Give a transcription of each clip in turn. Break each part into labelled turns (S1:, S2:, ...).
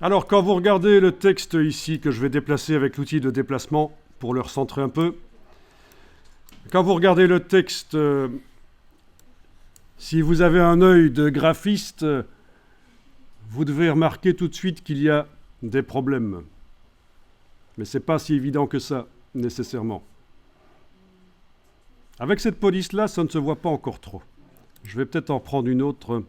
S1: Alors, quand vous regardez le texte ici, que je vais déplacer avec l'outil de déplacement pour le recentrer un peu, quand vous regardez le texte, si vous avez un œil de graphiste, vous devez remarquer tout de suite qu'il y a des problèmes. Mais ce n'est pas si évident que ça, nécessairement. Avec cette police-là, ça ne se voit pas encore trop. Je vais peut-être en prendre une autre.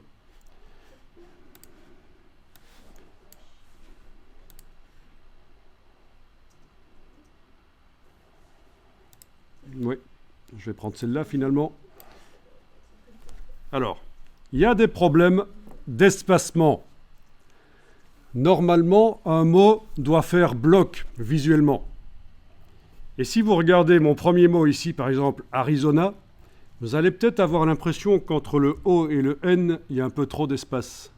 S1: Oui, je vais prendre celle-là finalement. Alors, il y a des problèmes d'espacement. Normalement, un mot doit faire bloc visuellement. Et si vous regardez mon premier mot ici, par exemple, Arizona, vous allez peut-être avoir l'impression qu'entre le O et le N, il y a un peu trop d'espace.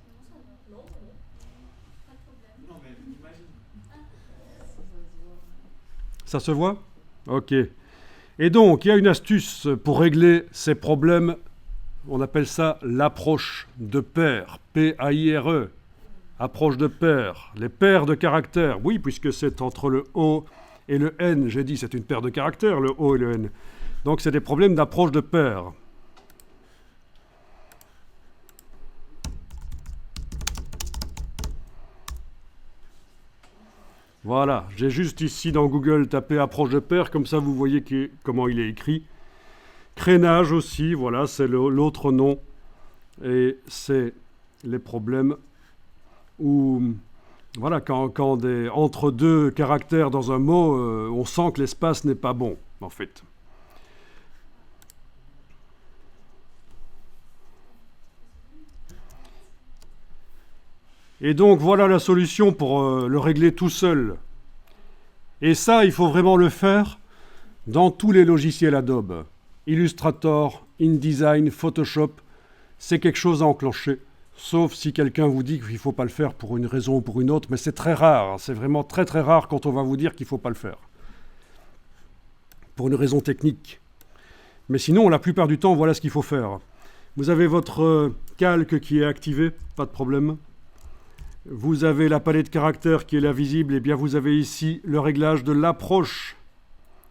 S1: Ça se voit? Ok. Et donc, il y a une astuce pour régler ces problèmes. On appelle ça l'approche de paire. P-A-I-R-E. Approche de paire. Les paires de caractères. Oui, puisque c'est entre le O et le N. J'ai dit c'est une paire de caractères, le O et le N. Donc, c'est des problèmes d'approche de paire. Voilà, j'ai juste ici dans Google tapé approche de paire, comme ça vous voyez comment il est écrit. Crénage aussi, voilà, c'est l'autre nom. Et c'est les problèmes où, voilà, quand entre deux caractères dans un mot, on sent que l'espace n'est pas bon, en fait. Et donc voilà la solution pour le régler tout seul. Et ça, il faut vraiment le faire dans tous les logiciels Adobe. Illustrator, InDesign, Photoshop, c'est quelque chose à enclencher. Sauf si quelqu'un vous dit qu'il ne faut pas le faire pour une raison ou pour une autre, mais c'est très rare, c'est vraiment très très rare quand on va vous dire qu'il ne faut pas le faire. Pour une raison technique. Mais sinon, la plupart du temps, voilà ce qu'il faut faire. Vous avez votre calque qui est activé, pas de problème. Vous avez la palette de caractères qui est là visible, et bien vous avez ici le réglage de l'approche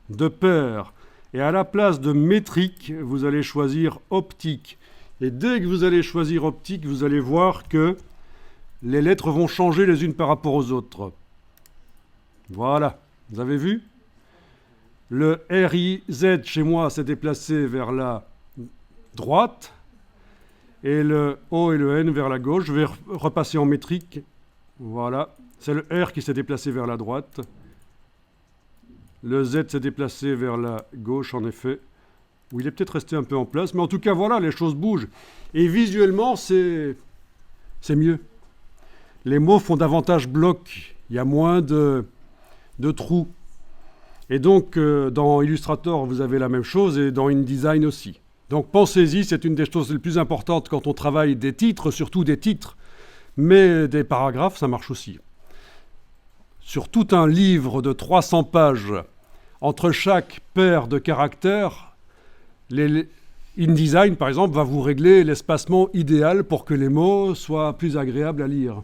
S1: de paire. Et à la place de métrique, vous allez choisir optique. Et dès que vous allez choisir optique, vous allez voir que les lettres vont changer les unes par rapport aux autres. Voilà, vous avez vu? Le RIZ chez moi s'est déplacé vers la droite. Et le O et le N vers la gauche. Je vais repasser en métrique. Voilà. C'est le R qui s'est déplacé vers la droite. Le Z s'est déplacé vers la gauche, en effet. Où il est peut-être resté un peu en place. Mais en tout cas, voilà, les choses bougent. Et visuellement, c'est mieux. Les mots font davantage bloc. Il y a moins de trous. Et donc, dans Illustrator, vous avez la même chose. Et dans InDesign aussi. Donc pensez-y, c'est une des choses les plus importantes quand on travaille des titres, surtout des titres, mais des paragraphes, ça marche aussi. Sur tout un livre de 300 pages, entre chaque paire de caractères, InDesign, par exemple, va vous régler l'espacement idéal pour que les mots soient plus agréables à lire.